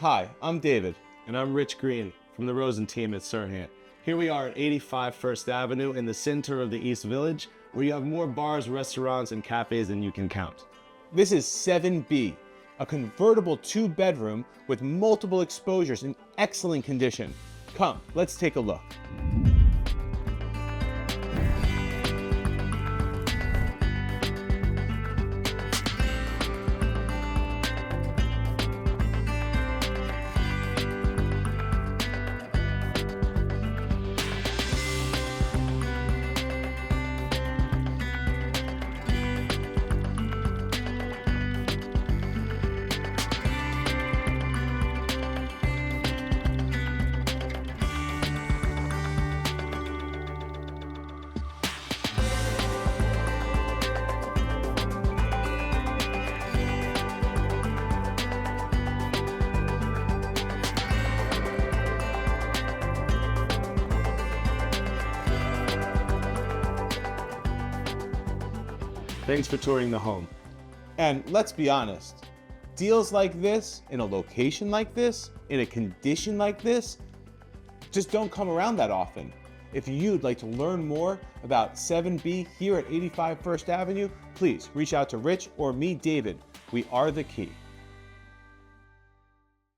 Hi, I'm David. And I'm Rich Green from the Rosen team at Sirhan. Here we are at 85 First Avenue in the center of the East Village, where you have more bars, restaurants, and cafes than you can count. This is 7B, a convertible 2-bedroom with multiple exposures in excellent condition. Come, let's take a look. Thanks for touring the home. And let's be honest, deals like this, in a location like this, in a condition like this, just don't come around that often. If you'd like to learn more about 7B here at 85 First Avenue, please reach out to Rich or me, David. We are the key.